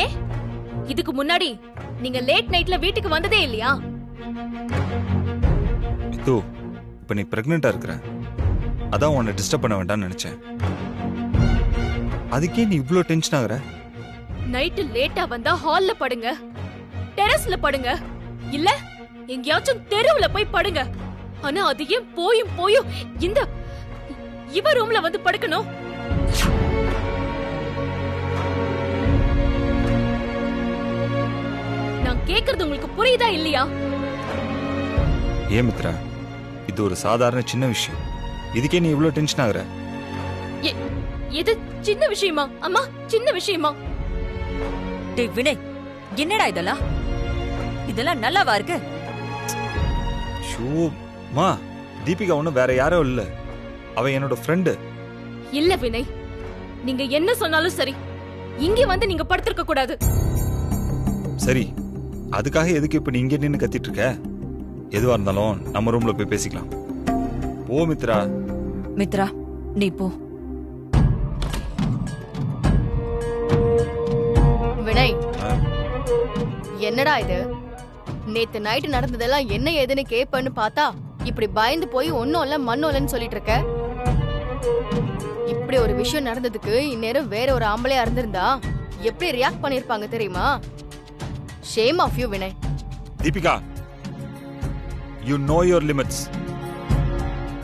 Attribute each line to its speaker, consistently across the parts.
Speaker 1: ஏன் இதுக்கு முன்னாடி நீங்க லேட் நைட்ல வீட்டுக்கு வந்ததே இல்லையா?
Speaker 2: இதோ இப்ப நீ பிரெக்னெண்டா இருக்கிற, அதான் உன்னை டிஸ்டர்ப் பண்ண வேண்டாம்னு நினைச்சேன். அதுக்கே நீ இவ்ளோ டென்ஷன் ஆகுற?
Speaker 1: நைட்டு லேட்டா வந்தா ஹால்ல படுங்க, டெரஸ்ல படுங்க, இல்ல எங்கயாச்சும் தெருவுல போய் படுங்க. ஆனா அது ஏன் போயும் போயும் இந்த இவ ரூம்ல வந்து படுக்கணும்? நான் கேக்குறது உங்களுக்கு புரியுதா இல்லையா?
Speaker 2: ஏன் மித்ரா, இது ஒரு சாதாரண சின்ன விஷயம், இதுக்கே நீ இவ்ளோ டென்ஷன் ஆகுற?
Speaker 1: இது சின்ன விஷயமா அம்மா? சின்ன விஷயமா?
Speaker 3: டேய் வினய், என்னடா இதெல்லாம்? இதெல்லாம் நல்லாவா இருக்கு?
Speaker 2: ஷோ மா, தீபிகா ஒன்னும் வேற யாரோ இல்ல, அவ என்னோட ஃப்ரெண்டு.
Speaker 1: இல்ல வினய், நீங்க என்ன சொன்னாலும் சரி, இங்க வந்து நீங்க படுத்திருக்க கூடாது.
Speaker 2: சரி, அதுக்காக எதுக்கு இப்ப நீ இங்க நின்னு கத்திட்டு இருக்க? எதுவா இருந்தாலும் நம்ம ரூம்ல போய் பேசிக்கலாம். போ மித்ரா.
Speaker 3: மித்ரா, நீ போ.
Speaker 4: வினய், என்னடா இது? நேத்து நைட்டு நடந்ததெல்லாம் என்ன ஏதுன்னு கேப்பன்னு பார்த்தா இப்படி பயந்து போய் ஒன்னும் இல்ல மண்ணும் இல்லன்னு சொல்லிட்டு இருக்க. இப்படி ஒரு விஷயம் நடந்ததுக்கு இந்நேரம் வேற ஒரு ஆம்பளையா இருந்திருந்தா எப்படி ரியாக்ட் பண்ணிருப்பாங்க தெரியுமா? Shame of you Vinay.
Speaker 2: Deepika, you know your limits.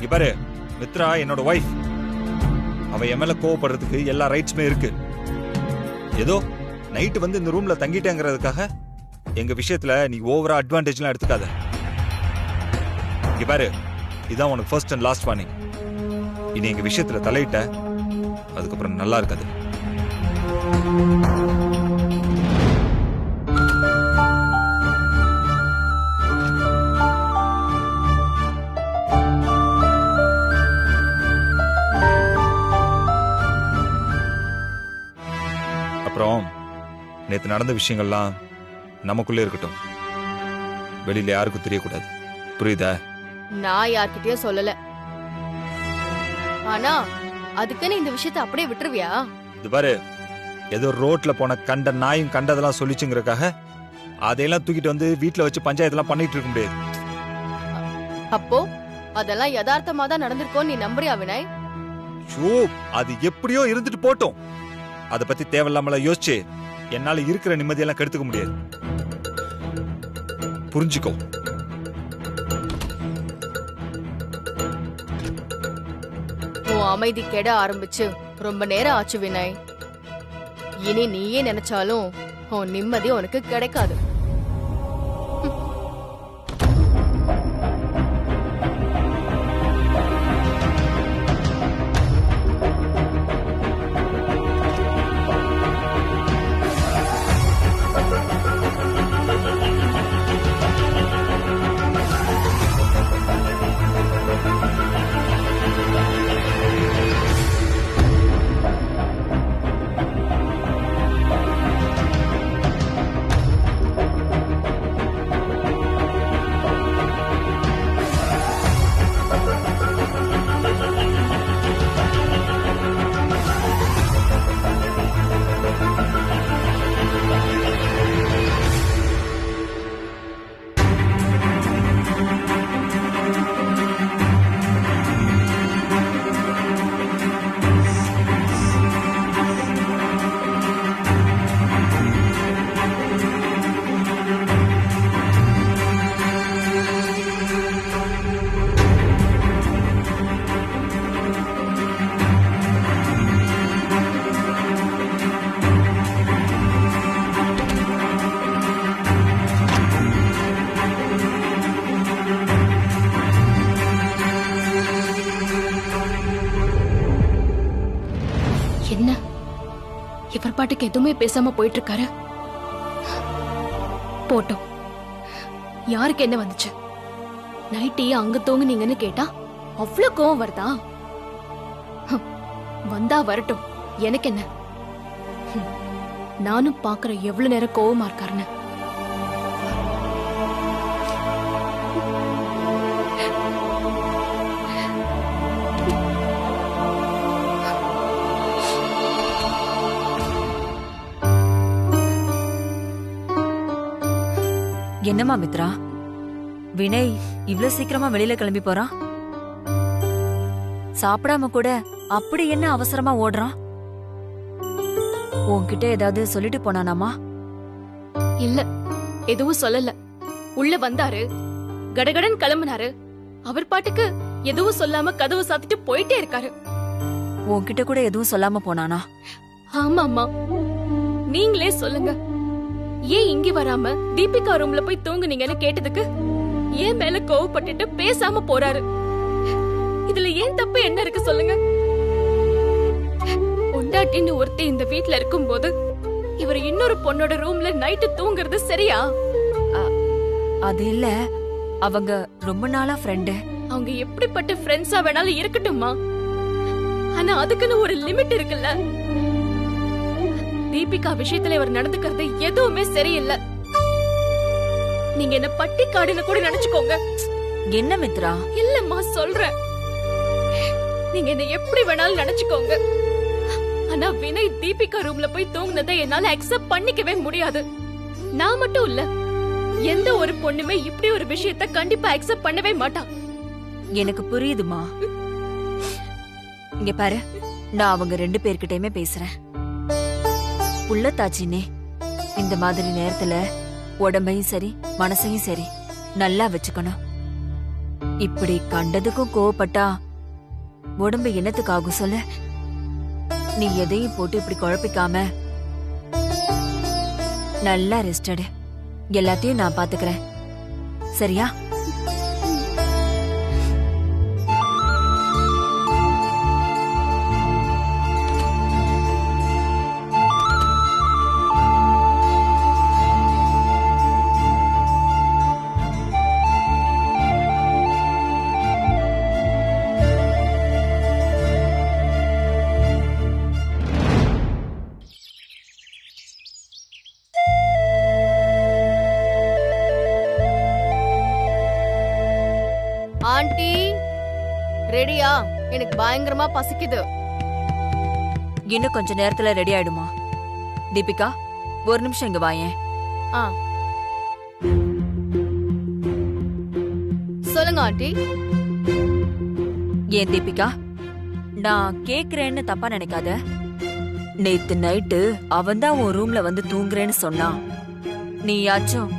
Speaker 2: இவரு மித்ரா என்னோட வைஃப், அவ என் மேல கோவப்படுறதுக்கு எல்லா ரைட்ஸுமே இருக்கு. ஏதோ நைட்டு வந்து இந்த ரூம்ல தங்கிட்டேங்கிறதுக்காக எங்க விஷயத்துல நீ ஓவரா அட்வான்டேஜ்லாம் எடுத்துக்காத. இங்க பாரு, இதான் உனக்கு ஃபர்ஸ்ட் அண்ட் லாஸ்ட் வார்னிங். இனி எங்க விஷயத்துல தலையிட்ட, அதுக்கப்புறம் நல்லா இருக்காது. அப்புறம் நேத்து நடந்த விஷயங்கள்லாம் நமக்குள்ளே இருக்கட்டும், வெளியில யாருக்கும் தெரியக்கூடாது. புரியுதா?
Speaker 4: நான் யார்கிட்டயும் சொல்லல. ஆனா அதுக்குன்னு இந்த விஷயத்தை அப்படியே விட்டுருவியா?
Speaker 2: இது பாரு, ஏதோ ரோட்ல போன கண்ட நாயும் கண்டதெல்லாம் சொல்லிச்சுங்கிறக்காக அதையெல்லாம் தூக்கிட்டு வந்து வீட்டுல வச்சு பஞ்சாயத்தெல்லாம் பண்ணிட்டு இருக்க முடியாது.
Speaker 4: அப்போ அதெல்லாம் யதார்த்தமா தான் நடந்திருக்கோன்னு நீ நம்புறியா வினய்?
Speaker 2: ஷோ, அது எப்படியோ இருந்துட்டு போட்டோம். அத பத்தி தேவையில்லாமல யோசிச்சு என்னால இருக்கிற நிம்மதியெல்லாம் கெடுத்துக்க முடியாது. புரிஞ்சுக்கோ.
Speaker 4: உன் அமைதி கெட ஆரம்பிச்சு ரொம்ப நேரம் ஆச்சு வினய். இனி நீயே நினைச்சாலும் உன் நிம்மதி உனக்கு கிடைக்காது.
Speaker 1: என்ன இவர் பாட்டுக்கு எதுவுமே பேசாம போயிட்டு இருக்காரு? போட்டோம், யாருக்கு என்ன வந்துச்சு? நைட்டே அங்க தூங்குனீங்கன்னு கேட்டா அவ்வளவு கோவம் வருதா? வந்தா வரட்டும், எனக்கு என்ன? நானும் பாக்குற எவ்வளவு நேரம் கோவமா இருக்காருன்னு.
Speaker 3: என்னம்மா மித்ரா, வினய் இவ்ளோ சீக்கிரமா வெளியில கிளம்பி போறான்? சாப்பிடாம கூட அப்படி என்ன அவசரமா ஓடுறான்? உன்கிட்ட ஏதாவது சொல்லிட்டு போனானாமா?
Speaker 1: இல்ல, எதுவும் சொல்லல. உள்ள வந்தாரு, கடகடன் கிளம்பினாரு. அவர் பாட்டுக்கு எதுவும் சொல்லாம கதவு சாத்திட்டு போயிட்டே இருக்காரு.
Speaker 3: உன்கிட்ட கூட எதுவும் சொல்லாம போனானா?
Speaker 1: ஆமாமா, நீங்களே சொல்லுங்க. ஏன் இங்க வராம தீபிகா ரூம்ல போய் தூங்குனீங்கன்னு கேட்டதுக்கு ஏன் மேல கோவப்பட்டுட்டு பேசாம போறாரு. இதுல ஏன் தப்பு என்ன இருக்கு சொல்லுங்க? பொண்டாட்டின்னு ஒருத்தி இந்த வீட்ல இருக்கும்போது இவர் இன்னொரு பொண்ணோட ரூம்ல நைட்டு தூங்குறது சரியா?
Speaker 3: அது இல்ல, அவங்க ரொம்ப நாளா ஃப்ரெண்டு.
Speaker 1: அவங்க எப்படிப்பட்ட ஃப்ரெண்ட்ஸா வேணாலும் இருக்கட்டும்மா, ஆனா அதுக்குன்னு ஒரு லிமிட் இருக்குல்ல. தீபிகா விஷயத்துல இவர் நடந்துக்கிறது எதுவுமே சரியில்லை. நீங்க என்ன பட்டிக்காடுன்னு கூட நினைச்சுக்கோங்க.
Speaker 3: என்ன மித்ரா?
Speaker 1: இல்லம்மா, சொல்றேன். நீங்க என்ன எப்படி வேணாலும் நினைச்சுக்கோங்க, ஆனா வினய் தீபிகா ரூம்ல போய் தூங்குனதை என்னால அக்செப்ட் பண்ணிக்கவே முடியாது. நான் மட்டும் இல்ல, எந்த ஒரு பொண்ணுமே இப்படி ஒரு விஷயத்த கண்டிப்பா அக்செப்ட் பண்ணவே மாட்டா.
Speaker 3: எனக்கு புரியுதுமா. இங்க பாரு, நான் அவங்க 2 பேர்கிட்டயுமே பேசுறேன். புள்ளத்தாச்சினே, இந்த மாதிரி நேரத்துல உடம்பையும் சரி மனசையும் சரி நல்லா வச்சுக்கணும். இப்படி கண்டதுக்கும் கோவப்பட்டா உடம்பு என்னத்துக்கு ஆகும் சொல்லு? நீ எதையும் போட்டு இப்படி குழப்பிக்காம நல்லா ரெஸ்ட் எடு. எல்லாத்தையும் நான் பாத்துக்கிறேன், சரியா?
Speaker 4: ஆண்டி ரெடியா? எனக்கு பயங்கரமா பசிக்குது.
Speaker 3: இன்னும் கொஞ்ச நேரத்துல ரெடி ஆயிடுமா? தீபிகா, ஒரு நிமிஷம் இங்க வாயேன்.
Speaker 4: ஆ, சொல்லுங்க ஆண்டி.
Speaker 3: ஏன் தீபிகா, நான் கேக்குறேன்னு தப்பா நினைக்காத. நேத்து நைட்டு அவன்தான் உன் ரூம்ல வந்து தூங்குறேன்னு சொன்னான். நீயாச்சும்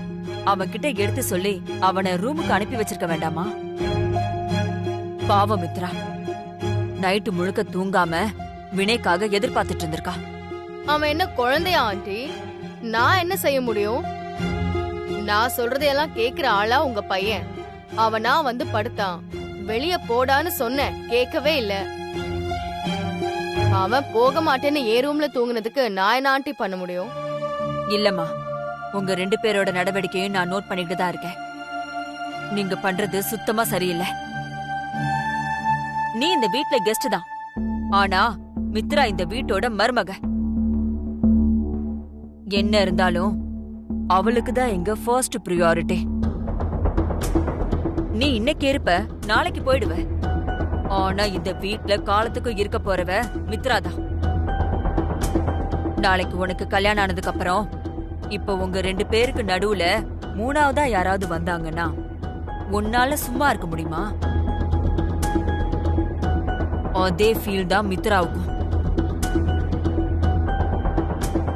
Speaker 3: அவன்கிட்ட எடுத்து சொல்லி அவனை ரூமுக்கு அனுப்பி வச்சிருக்க வேண்டாமா? பாவம் மித்ரா, நைட்டு முழுக்க தூங்காம வினைக்காக எதிர்பார்த்துட்டு இருந்திருக்கா.
Speaker 4: அவன் என்ன குழந்தையா ஆண்டி? நான் என்ன செய்ய முடியும்? நான் சொல்றதையெல்லாம் கேக்குற ஆளா உங்க பையன்? அவனா வந்து படுத்தான், வெளிய போடான்னு சொன்னேன், கேட்கவே இல்ல. அவன் போக மாட்டேன்னு ஏ ரூம்ல தூங்குனதுக்கு நான் என்ன ஆண்டி பண்ண முடியும்?
Speaker 3: இல்லம்மா, உங்க 2 பேரோட நடவடிக்கையும் நான் நோட் பண்ணிட்டு தான் இருக்கேன். நீங்க பண்றது சுத்தமா சரியில்லை. நீ இந்த வீட்ல கெஸ்ட் தான், ஆனா மித்ரா இந்த வீட்டோட மருமக. என்ன இருந்தாலும் அவளுக்கு தான் எங்க ஃபர்ஸ்ட் பிரியாரிட்டி. நீ இன்னைக்கு இருப்ப, நாளைக்கு போயிடுவ. ஆனா இந்த வீட்ல காலத்துக்கு இருக்க போறவ மித்ரா தான். நாளைக்கு உனக்கு கல்யாணம் ஆனதுக்கு அப்புறம் இப்ப உங்க 2 பேருக்கு நடுவுல 3ஆவதா யாராவது வந்தாங்கன்னா உன்னால சும்மா இருக்க முடியுமா? அதே ஃபீல் தான் மித்ராவுக்கும்.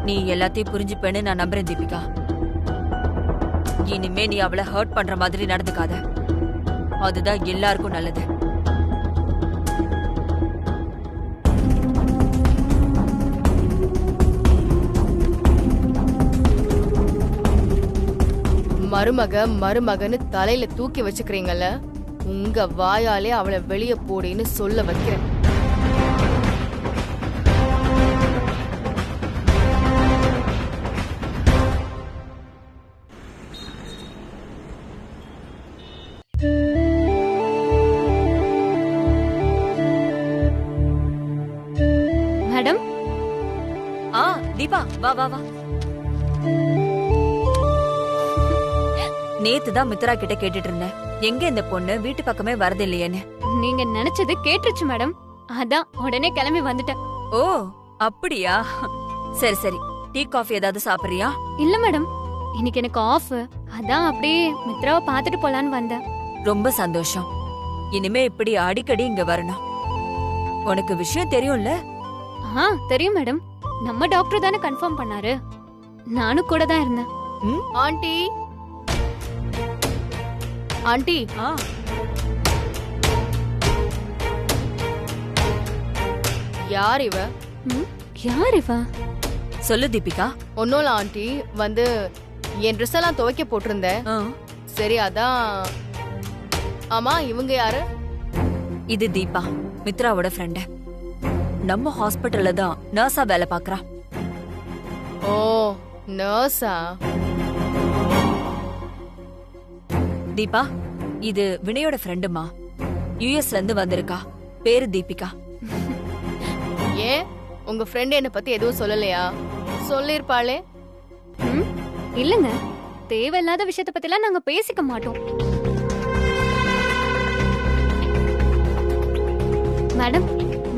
Speaker 3: நீ எல்லாத்தையும் புரிஞ்சுப்பேன்னு நான் நம்புறேன் தீபிகா. இனிமே நீ அவளை ஹர்ட் பண்ற மாதிரி நடந்துக்காத, அதுதான் எல்லாருக்கும் நல்லது.
Speaker 4: மருமகன்னு தலையில தூக்கி வச்சுக்கிறீங்கல்ல, உங்க வாயாலே அவளை வெளிய போடின்னு சொல்ல வைக்கிறேன்.
Speaker 1: மேடம்.
Speaker 3: தீபா, வா வா வா. நேத்து தான் மித்ரா கிட்ட கேட்டுட்டு இருந்தேன், எங்க இந்த பொண்ணு வீட்டு பக்கமே வரது இல்லையேன்னு.
Speaker 1: நீங்க நினைச்சது கேட்டுருச்சு மேடம், அதான் உடனே கிளம்பி வந்துட்டேன்.
Speaker 3: ஓ அப்படியா? சரி சரி, டீ காஃபி ஏதாவது சாப்பிடுறியா?
Speaker 1: இல்ல மேடம்,
Speaker 5: இன்னைக்கு எனக்கு ஆஃப். அதான் அப்படியே மித்ராவை பார்த்துட்டு போலான்னு வந்தேன்.
Speaker 3: ரொம்ப சந்தோஷம். இனிமே இப்படி அடிக்கடி இங்க வரணும். உனக்கு விஷயம் தெரியும்ல?
Speaker 5: தெரியும் மேடம். நம்ம டாக்டர் தானே கன்ஃபார்ம் பண்ணாரு. நானும் கூட தான் இருந்தேன்.
Speaker 4: ஆண்டி ஆண்டி யார் இவ?
Speaker 5: யார் இவ?
Speaker 3: சொல்லு தீபிகா.
Speaker 4: ஒன்னும் ஆண்டி வந்து என் ட்ரெஸ் எல்லாம் துவைக்க போட்டிருந்தேன். சரி அதான். ஆமா இவங்க யாரு?
Speaker 3: இது தீபா, மித்ராவோட ஃப்ரெண்டு. நம்ம ஹாஸ்பிட்டல்ல தான் நர்ஸா வேலை பாக்குறா.
Speaker 4: ஓ நர்ஸா?
Speaker 3: தீபா, இது வினயோட ஃப்ரெண்டுமா. யுஎஸ்ல இருந்து வந்திருக்கா. பேரு தீபிகா.
Speaker 4: ஏன் உங்க ஃப்ரெண்ட் என்ன பத்தி எதுவும் சொல்லலையா? சொல்லிருப்பாளே.
Speaker 5: இல்லங்க, தேவையில்லாத விஷயத்தை பத்திலாம் நாங்க பேசிக்க மாட்டோம். மேடம்,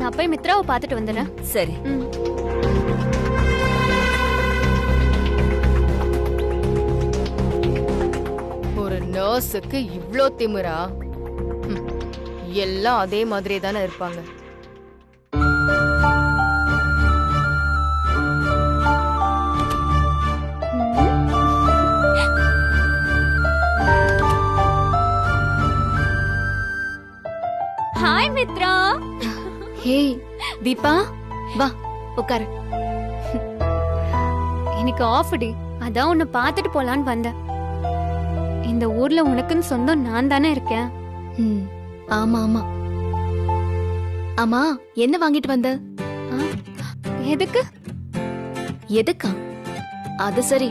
Speaker 5: நான் போய் மித்ராவை பார்த்துட்டு வந்துடுறேன்.
Speaker 3: சரி.
Speaker 4: ஒரு நர்ஸுக்கு இவ்ளோ திமிரா? எல்லாம் அதே மாதிரி தானே இருப்பாங்க.
Speaker 5: ஹாய் மித்ரா.
Speaker 4: ஹே தீபா, வா உட்காரு.
Speaker 5: எனக்கு ஆஃப் டே, அதான் உன்னை பார்த்துட்டு போலான்னு வந்தேன். இந்த ஊர்ல உனக்குன்னு சொந்தம் நான் தானே இருக்கேன்.
Speaker 4: ஆமா ஆமா. ஆமா என்ன வாங்கிட்டு வந்த?
Speaker 5: எதுக்கு?
Speaker 4: எதுக்கா? அது சரி,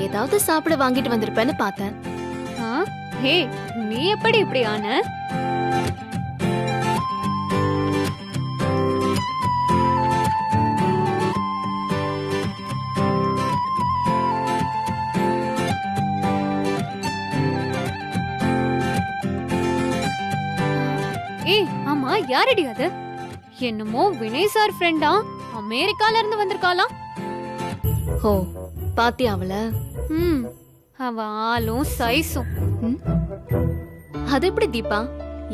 Speaker 4: ஏதாவது சாப்பிட வாங்கிட்டு வந்திருப்பேன்னு பார்த்தேன்.
Speaker 5: ஹே, நீ எப்படி இப்படி ஆன? ஆமா, யாரடி அது? என்னமோ வினய் சார் ஃப்ரெண்டா, அமெரிக்கால இருந்து வந்திருக்காளாம்.
Speaker 4: ஓ பாத்தியா அவள?
Speaker 5: அவ ஆளும் சைஸும்.
Speaker 4: அது எப்படி தீபா,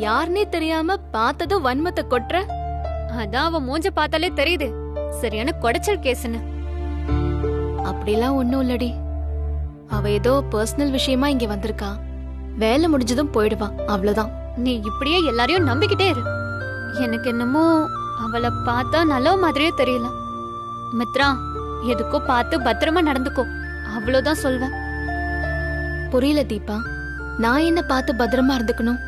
Speaker 4: யாருன்னே தெரியாம பார்த்ததும் வன்மத்தை கொட்டுற?
Speaker 5: அதான் அவ மூஞ்ச பார்த்தாலே தெரியுது, சரியான கொடைச்சல் கேஸ்னு.
Speaker 4: அப்படிலாம் ஒண்ணும் இல்லடி. அவ ஏதோ பர்சனல் விஷயமா இங்க வந்திருக்கா. வேலை முடிஞ்சதும் போயிடுவா, அவ்வளவுதான்.
Speaker 5: நீ இப்படியே எல்லாரையும் நம்பிக்கிட்டே இரு. எனக்கு என்னமோ அவளை பார்த்தா நல்ல மாதிரியே தெரியல. மித்ரா, எதுக்கோ பார்த்து பத்திரமா நடந்துக்கோ, அவ்வளவுதான் சொல்வேன்.
Speaker 4: புரியல தீபா, நான் என்ன பார்த்து பத்திரமா இருந்துக்கணும்?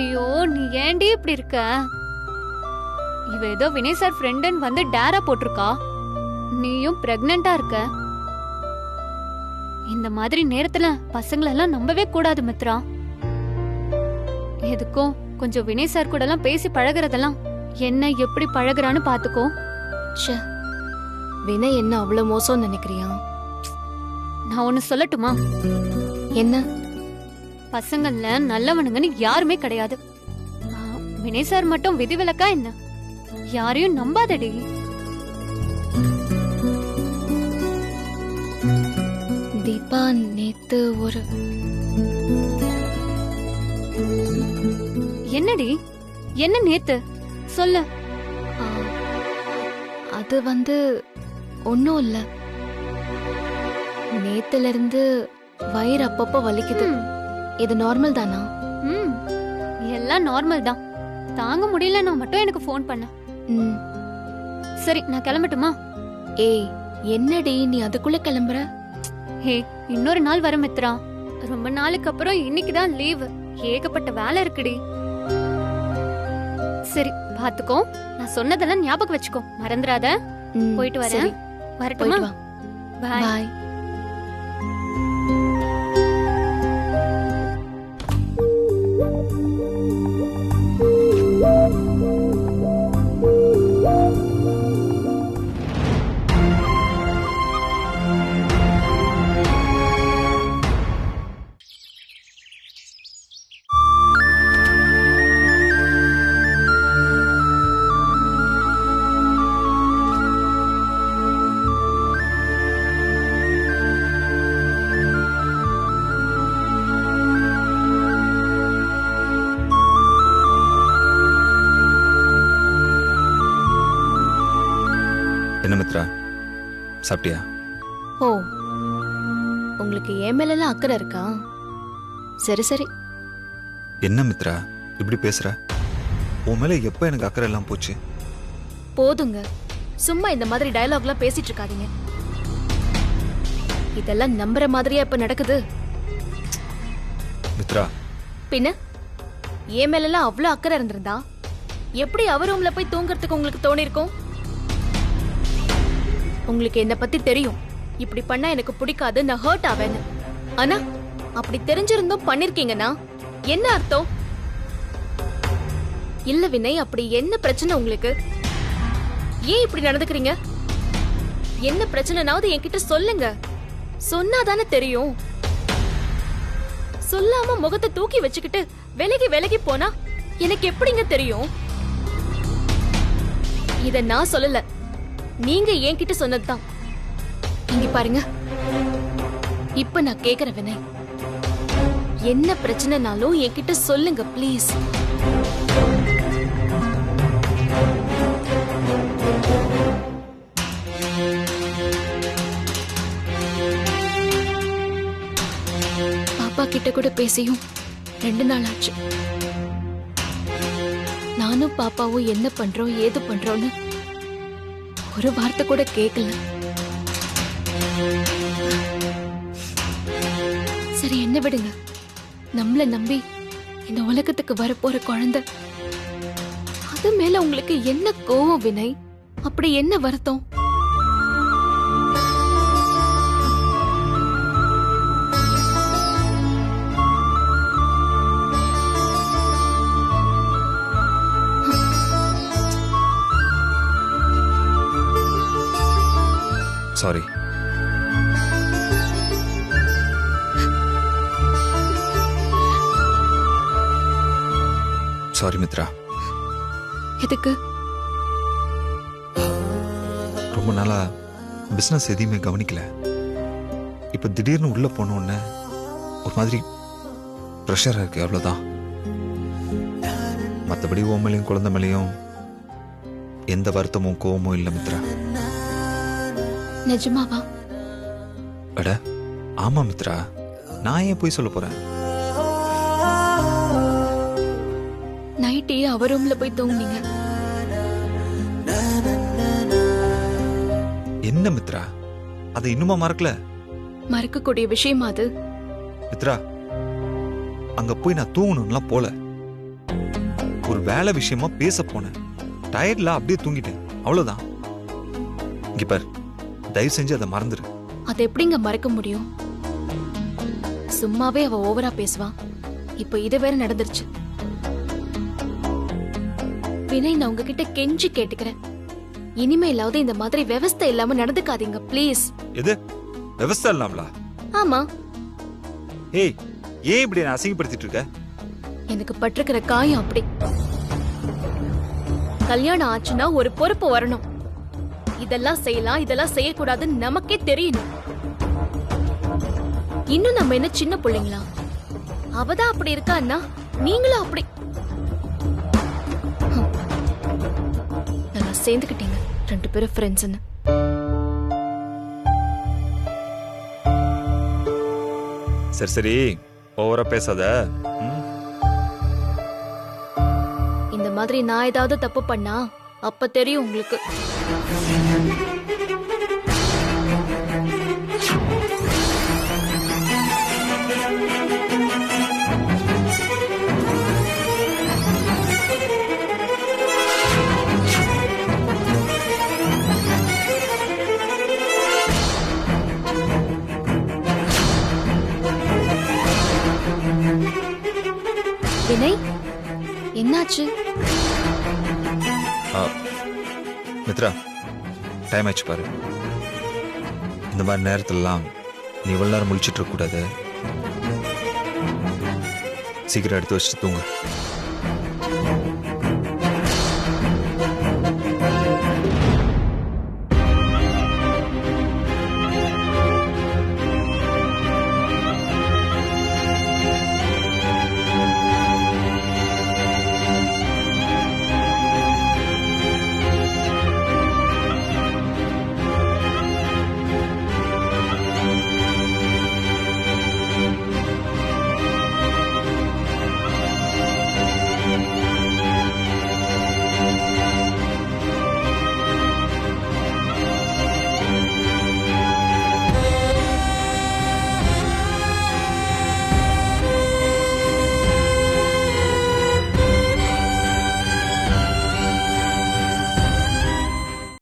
Speaker 5: ஐயோ, நீ ஏண்டி இப்படி இருக்க? இவ ஏதோ வினய் சார் ஃப்ரெண்டுன்னு வந்து டேரா போட்டிருக்கா. நீயும் பிரெக்னண்டா இருக்க. இந்த மாதிரி நேரத்துல பசங்களெல்லாம் நம்பவே கூடாது மித்ரா. எதுக்கும் கொஞ்சம் வினய் சார் கூட எல்லாம் பேசி பழகுறதெல்லாம் என்ன எப்படி பழகுறான்னு பாத்துக்கோ.
Speaker 4: வினய் என்ன அவ்வளவு மோசம் நினைக்கிறியா?
Speaker 5: நான் ஒன்னு சொல்லட்டுமா?
Speaker 4: என்ன?
Speaker 5: பசங்கள்ல நல்லவனுங்கன்னு யாருமே கிடையாது. வினய் சார் மட்டும் விதிவிலக்கா என்ன? யாரையும் நம்பாதடி.
Speaker 4: தீபா, நேத்து ஒரு
Speaker 5: என்னடி? என்ன நேத்து? சொல்லு.
Speaker 4: அது வந்து ஒன்னும் இல்ல. நேத்துல இருந்து வயிறு அப்பப்போ வலிக்குது. இது நார்மல் தானா?
Speaker 5: எல்லாம் நார்மல் தான். தாங்க முடியலன்னா மட்டும் எனக்கு ஃபோன் பண்ணு. சரி, நான் கிளம்பட்டுமா?
Speaker 4: ஏய் என்னடி நீ அதுக்குள்ள கிளம்புற?
Speaker 5: ஹே, இன்னொரு நாள் வர மித்ரா. ரொம்ப நாளுக்கு அப்புறம் இன்னைக்குதான் லீவு. ஏகப்பட்ட வேலை இருக்குடி. சரி பாத்துக்கோ, நான் சொன்னதெல்லாம் ஞாபகம் வச்சுக்கோ, மறந்துடாத. போயிட்டு வரேன். வரட்டுமா? பாய்.
Speaker 2: சாப்பிட்டியா?
Speaker 4: ஓ, உங்களுக்கு என் மேலெல்லாம் அக்கறை இருக்கா? சரி சரி.
Speaker 2: என்ன மித்ரா இப்படி பேசுற? உன் மேல எப்ப எனக்கு அக்கறை எல்லாம் போச்சு?
Speaker 1: போதுங்க, சும்மா இந்த மாதிரி டயலாக்லாம் பேசிட்டு இருக்காதீங்க. இதெல்லாம் நம்புற மாதிரியா இப்ப நடக்குது?
Speaker 2: மித்ரா,
Speaker 1: பின்ன என் மேலெல்லாம் அவ்வளவு அக்கறை இருந்திருந்தா எப்படி அவர் ரூம்ல போய் தூங்குறதுக்கு உங்களுக்கு தோணிருக்கும்? உங்களுக்கு என்ன பத்தி தெரியும், இப்படி பண்ணா எனக்கு பிடிக்காது, நான் ஹர்ட் ஆவேன்னு. ஆனா அப்படி தெரிஞ்சிருந்தும் பண்ணிருக்கீங்கன்னா என்ன அர்த்தம்? இல்ல வினய், அப்படி என்ன பிரச்சனை உங்களுக்கு? ஏன் இப்படி நடந்துக்கிறீங்க? என்ன பிரச்சனைனாவது என்கிட்ட சொல்லுங்க, சொன்னாதானே தெரியும். சொல்லாம முகத்தை தூக்கி வச்சுக்கிட்டு விலகி விலகி போனா எனக்கு எப்படிங்க தெரியும்? இத நான் சொல்லல, நீங்க என்கிட்ட சொன்னதுதான். இங்க பாருங்க, இப்ப நான் கேக்குற வினய், என்ன பிரச்சனைனாலும் என்கிட்ட சொல்லுங்க ப்ளீஸ். பாப்பா கிட்ட கூட பேசியும் 2 நாள் ஆச்சு. நானும் பாப்பாவும் என்ன பண்றோம் ஏது பண்றோம்னு ஒரு வார்த்தை கூட கேட்கல. சரி, என்ன விடுங்க. நம்மள நம்பி இந்த உலகத்துக்கு வரப்போற குழந்தை, அது மேல உங்களுக்கு என்ன கோவம் வினய்? அப்படி என்ன வருத்தம்?
Speaker 2: சாரி. சாரி மித்ரா.
Speaker 1: எதுக்கு?
Speaker 2: ரொம்ப நாளா பிசினஸ் எதையுமே கவனிக்கல. இப்ப திடீர்னு உள்ள போனோன்னு ஒரு மாதிரி ப்ரெஷரா இருக்கு, அவ்வளவுதான். மற்றபடி உன் மேலையும் குழந்தை மேலையும் எந்த வருத்தமும் கோவமும் இல்லை மித்ரா.
Speaker 1: நிஜமாவா?
Speaker 2: அட ஆமா மித்ரா, நான் ஏன் போய் சொல்ல போறேன்?
Speaker 1: நைட்டே அவர் ரூம்ல போய் தூங்குனீங்க.
Speaker 2: என்ன மித்ரா, அதை இன்னுமா மறக்கல?
Speaker 1: மறக்கக்கூடிய விஷயம் அது.
Speaker 2: மித்ரா, அங்க போய் நான் தூங்கணும்லாம் போல. ஒரு வேலை விஷயமா பேச போனேன். டயர்ட்ல அப்படியே தூங்கிட்டேன், அவ்வளவுதான். இங்க பாரு, தயவு செஞ்சு அதை மறந்துரு.
Speaker 1: அதை எப்படிங்க மறக்க முடியும்? சும்மாவே அவ ஓவரா பேசுவா, இப்ப இது வேற நடந்துருச்சு. வினய், நான் உங்ககிட்ட கெஞ்சி கேட்டுக்கிறேன், இனிமேலாவது இந்த மாதிரி விவஸ்தை இல்லாம நடந்துக்காதீங்க ப்ளீஸ்.
Speaker 2: எது விவசாயம் இல்லாமலா?
Speaker 1: ஆமா.
Speaker 2: ஏய், ஏன் இப்படி நான் அசிங்கப்படுத்திட்டு இருக்க?
Speaker 1: எனக்கு பட்டிருக்கிற காயம் அப்படி. கல்யாணம் ஆச்சுன்னா ஒரு பொறுப்பு வரணும். இதெல்லாம் செய்யலாம், இதெல்லாம் செய்யக்கூடாதுன்னு நமக்கே தெரியணும். இன்னும் நம்ம என்ன சின்ன பிள்ளைங்களா? அவதான் அப்படி இருக்கான்னா நீங்களும் அப்படி. நல்லா சேர்ந்துக்கிட்டீங்க 2 பேரும் ஃப்ரெண்ட்ஸ்னு.
Speaker 2: சரி சரி, ஓவரா பேசாத.
Speaker 1: இந்த மாதிரி நான் ஏதாவது தப்பு பண்ணா அப்ப தெரியும் உங்களுக்கு. வினய், என்னாச்சு?
Speaker 2: மித்ரா, டைம் ஆச்சு பாரு. இந்த மாதிரி நேரத்துலலாம் நீ இவ்வளவு நேரம் முழிச்சிட்டு இருக்க கூடாது. சீக்கிரம் எடுத்து வச்சுட்டு தூங்கு.